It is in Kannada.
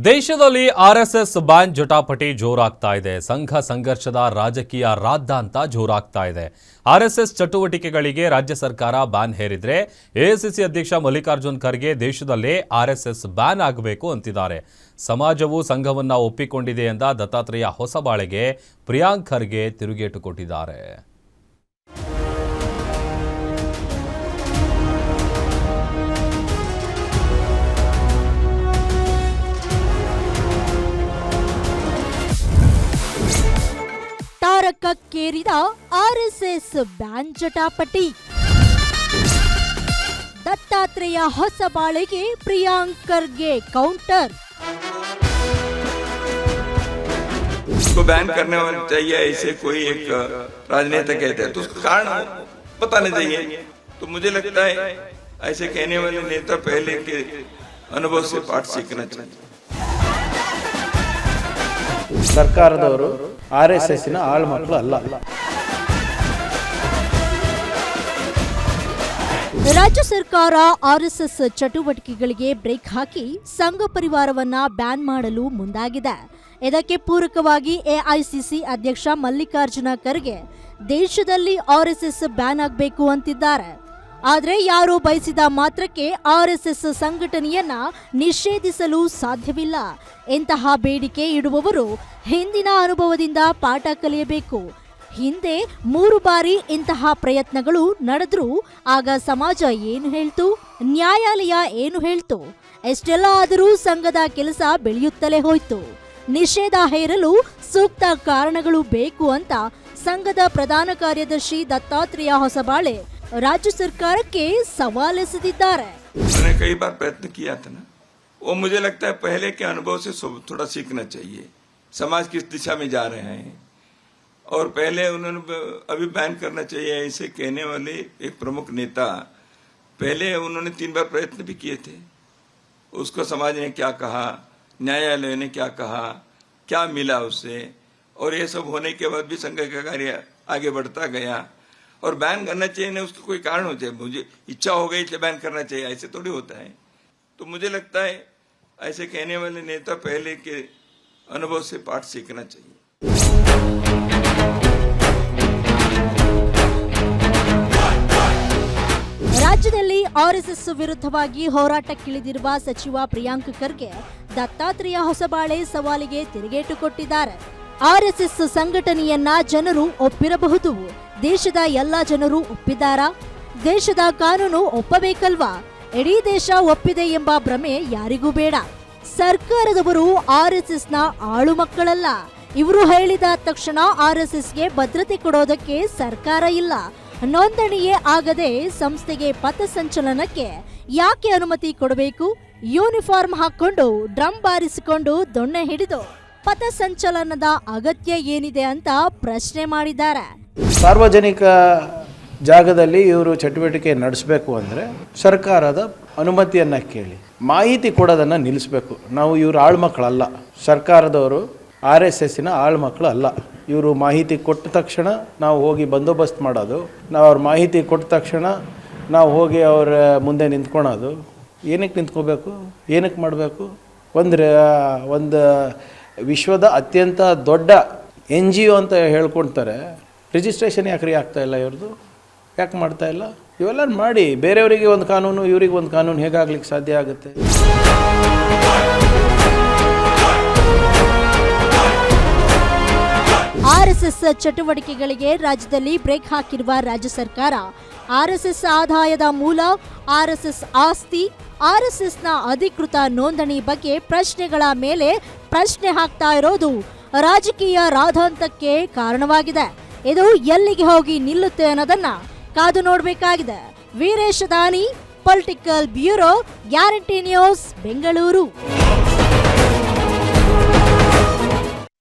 ದೇಶದಲ್ಲಿ ಆರ್ಎಸ್ಎಸ್ ಬ್ಯಾನ್ ಜಟಾಪಟಿ ಜೋರಾಗ್ತಾ ಇದೆ. ಸಂಘ ಸಂಘರ್ಷದ ರಾಜಕೀಯ ರಾದ್ಧಾಂತ ಜೋರಾಗ್ತಾ ಇದೆ. ಆರ್ಎಸ್ಎಸ್ ಚಟುವಟಿಕೆಗಳಿಗೆ ರಾಜ್ಯ ಸರ್ಕಾರ ಬ್ಯಾನ್ ಹೇರಿದ್ರೆ ಎಐಸಿಸಿ ಅಧ್ಯಕ್ಷ ಮಲ್ಲಿಕಾರ್ಜುನ್ ಖರ್ಗೆ ದೇಶದಲ್ಲೇ ಆರ್ಎಸ್ಎಸ್ ಬ್ಯಾನ್ ಆಗಬೇಕು ಅಂತಿದ್ದಾರೆ. ಸಮಾಜವು ಸಂಘವನ್ನ ಒಪ್ಪಿಕೊಂಡಿದೆ ಎಂದ ದತ್ತಾತ್ರೇಯ ಹೊಸಬಾಳೆಗೆ ಪ್ರಿಯಾಂಕ್ ಖರ್ಗೆ ತಿರುಗೇಟು ಕೊಟ್ಟಿದ್ದಾರೆ. ತಾರಕಕ್ಕೇರಿದ ಆರ್ಎಸ್ಎಸ್ ಬ್ಯಾನ್ ಜಟಾಪಟಿ. ದತ್ತಾತ್ರೇಯ ಹೊಸಬಾಳೆಗೆ ಪ್ರಿಯಾಂಕ್ ಖರ್ಗೆ ಕೌಂಟರ್. उसको बैन करने चाहिए ऐसे कोई एक राजनेता कहते हैं तो उसका कारण बताने चाहिए. तो मुझे लगता है ऐसे कहने वाले नेता पहले के अनुभव से पाठ सीखना चाहिए. ಸರ್ಕಾರದವರು ಆರ್ಎಸ್ಎಸ್ನ ಆಳ್ಮಕ್ಕಳು ಅಲ್ಲ. ರಾಜ್ಯ ಸರ್ಕಾರ ಆರ್ಎಸ್ಎಸ್ ಚಟುವಟಿಕೆಗಳಿಗೆ ಬ್ರೇಕ್ ಹಾಕಿ ಸಂಘ ಪರಿವಾರವನ್ನ ಬ್ಯಾನ್ ಮಾಡಲು ಮುಂದಾಗಿದೆ. ಇದಕ್ಕೆ ಪೂರಕವಾಗಿ ಎಐಸಿಸಿ ಅಧ್ಯಕ್ಷ ಮಲ್ಲಿಕಾರ್ಜುನ ಖರ್ಗೆ ದೇಶದಲ್ಲಿ ಆರ್ಎಸ್ಎಸ್ ಬ್ಯಾನ್ ಆಗಬೇಕು ಅಂತಿದ್ದಾರೆ. ಆದರೆ ಯಾರೋ ಬಯಸಿದ ಮಾತ್ರಕ್ಕೆ ಆರ್ಎಸ್ಎಸ್ ಸಂಘಟನೆಯನ್ನ ನಿಷೇಧಿಸಲು ಸಾಧ್ಯವಿಲ್ಲ. ಇಂತಹ ಬೇಡಿಕೆ ಇಡುವವರು ಹಿಂದಿನ ಅನುಭವದಿಂದ ಪಾಠ ಕಲಿಯಬೇಕು. ಹಿಂದೆ 3 ಬಾರಿ ಇಂತಹ ಪ್ರಯತ್ನಗಳು ನಡೆದ್ರೂ ಆಗ ಸಮಾಜ ಏನು ಹೇಳ್ತು, ನ್ಯಾಯಾಲಯ ಏನು ಹೇಳ್ತು, ಎಷ್ಟೆಲ್ಲ ಆದರೂ ಸಂಘದ ಕೆಲಸ ಬೆಳೆಯುತ್ತಲೇ ಹೋಯ್ತು. ನಿಷೇಧ ಹೇರಲು ಸೂಕ್ತ ಕಾರಣಗಳು ಬೇಕು ಅಂತ ಸಂಘದ ಪ್ರಧಾನ ಕಾರ್ಯದರ್ಶಿ ದತ್ತಾತ್ರೇಯ ಹೊಸಬಾಳೆ राज्य सरकार के सवाल एसेदिद्दारे. मैंने कई बार प्रयत्न किया था ना, वो मुझे लगता है पहले के अनुभव से थोड़ा सीखना चाहिए. समाज किस दिशा में जा रहे हैं और पहले उन्होंने अभी बैन करना चाहिए ऐसे कहने वाले एक प्रमुख नेता पहले उन्होंने 3 बार प्रयत्न भी किए थे. उसको समाज ने क्या कहा, न्यायालय ने क्या कहा, क्या मिला उससे, और ये सब होने के बाद भी संघ का कार्य आगे बढ़ता गया. और बैन करना चाहिए ना, उसका कोई कारण होता है. मुझे इच्छा हो गई इसलिए बैन करना चाहिए, ऐसे थोड़ी होता है. तो मुझे लगता है ऐसे कहने वाले नेता पहले के अनुभव से पाठ सीखना चाहिए. ರಾಜ್ಯದಲ್ಲಿ ಆರ್ಎಸ್ಎಸ್ ವಿರುದ್ಧವಾಗಿ ಹೋರಾಟಕ್ಕಿಳಿದಿರುವ ಸಚಿವ ಪ್ರಿಯಾಂಕ್ ಖರ್ಗೆ ದತ್ತಾತ್ರೇಯ ಹೊಸಬಾಳೆ ಸವಾಲಿಗೆ ತಿರುಗೇಟು ಕೊಟ್ಟಿದ್ದಾರೆ. ಆರ್ಎಸ್ಎಸ್ ಸಂಘಟನೆಯನ್ನ ಜನರು ಒಪ್ಪಿರಬಹುದು, ದೇಶದ ಎಲ್ಲ ಜನರು ಒಪ್ಪಿದ್ದಾರಾ? ದೇಶದ ಕಾನೂನು ಒಪ್ಪಬೇಕಲ್ವಾ? ಇಡೀ ದೇಶ ಒಪ್ಪಿದೆ ಎಂಬ ಭ್ರಮೆ ಯಾರಿಗೂ ಬೇಡ. ಸರ್ಕಾರದವರು ಆರ್ಎಸ್ಎಸ್ನ ಆಳು ಮಕ್ಕಳಲ್ಲ. ಇವರು ಹೇಳಿದ ತಕ್ಷಣ ಆರ್ಎಸ್ಎಸ್ಗೆ ಭದ್ರತೆ ಕೊಡೋದಕ್ಕೆ ಸರ್ಕಾರ ಇಲ್ಲ. ನೋಂದಣಿಯೇ ಆಗದೆ ಸಂಸ್ಥೆಗೆ ಪಥಸಂಚಲನಕ್ಕೆ ಯಾಕೆ ಅನುಮತಿ ಕೊಡಬೇಕು? ಯೂನಿಫಾರ್ಮ್ ಹಾಕೊಂಡು ಡ್ರಮ್ ಬಾರಿಸಿಕೊಂಡು ದೊಣ್ಣೆ ಹಿಡಿದು ಪಥಸಂಚಲನದ ಅಗತ್ಯ ಏನಿದೆ ಅಂತ ಪ್ರಶ್ನೆ ಮಾಡಿದ್ದಾರೆ. ಸಾರ್ವಜನಿಕ ಜಾಗದಲ್ಲಿ ಇವರು ಚಟುವಟಿಕೆ ನಡೆಸಬೇಕು ಅಂದರೆ ಸರ್ಕಾರದ ಅನುಮತಿಯನ್ನು ಕೇಳಿ ಮಾಹಿತಿ ಕೊಡೋದನ್ನು ನಿಲ್ಲಿಸಬೇಕು. ನಾವು ಇವರು ಆಳ್ಮಕ್ಕಳಲ್ಲ, ಸರ್ಕಾರದವರು ಆರ್ಎಸ್ಎಸ್ಸಿನ ಆಳ್ಮಕ್ಕಳು ಅಲ್ಲ. ಇವರು ಮಾಹಿತಿ ಕೊಟ್ಟ ತಕ್ಷಣ ನಾವು ಹೋಗಿ ಬಂದೋಬಸ್ತ್ ಮಾಡೋದು, ನಾವು ಅವ್ರ ಮಾಹಿತಿ ಕೊಟ್ಟ ತಕ್ಷಣ ನಾವು ಹೋಗಿ ಅವರ ಮುಂದೆ ನಿಂತ್ಕೊಳೋದು. ಏನಕ್ಕೆ ನಿಂತ್ಕೋಬೇಕು, ಏನಕ್ಕೆ ಮಾಡಬೇಕು? ಒಂದು ವಿಶ್ವದ ಅತ್ಯಂತ ದೊಡ್ಡ NGO ಅಂತ ಹೇಳ್ಕೊಳ್ತಾರೆ. ರಿಜಿಸ್ಟ್ರೇಷನ್ ಯಾಕ್ರಿ ಆಗ್ತಾ ಇಲ್ಲ ಇವ್ರದ್ದು? ಯಾಕೆ ಮಾಡ್ತಾ ಇಲ್ಲ? ಇವೆಲ್ಲ ಮಾಡಿ ಬೇರೆಯವರಿಗೆ ಒಂದು ಕಾನೂನು ಇವರಿಗೆ ಒಂದು ಕಾನೂನು ಹೇಗಾಗ್ಲಿಕ್ಕೆ ಸಾಧ್ಯ ಆಗುತ್ತೆ? ಆರ್ಎಸ್ಎಸ್ ಚಟುವಟಿಕೆಗಳಿಗೆ ರಾಜ್ಯದಲ್ಲಿ ಬ್ರೇಕ್ ಹಾಕಿರುವ ರಾಜ್ಯ ಸರ್ಕಾರ ಆರ್ಎಸ್ಎಸ್ ಆದಾಯದ ಮೂಲ, ಆರ್ಎಸ್ಎಸ್ ಆಸ್ತಿ, ಆರ್ಎಸ್ಎಸ್ನ ಅಧಿಕೃತ ನೋಂದಣಿ ಬಗ್ಗೆ ಪ್ರಶ್ನೆಗಳ ಮೇಲೆ ಪ್ರಶ್ನೆ ಹಾಕ್ತಾ ಇರೋದು ರಾಜಕೀಯ ರಾದ್ಧಾಂತಕ್ಕೆ ಕಾರಣವಾಗಿದೆ. ಇದು ಎಲ್ಲಿಗೆ ಹೋಗಿ ನಿಲ್ಲುತ್ತೆ ಅನ್ನೋದನ್ನ ಕಾದು ನೋಡಬೇಕಾಗಿದೆ. ವೀರೇಶ್ ದಾನಿ, political bureau, guarantee news, Bengaluru.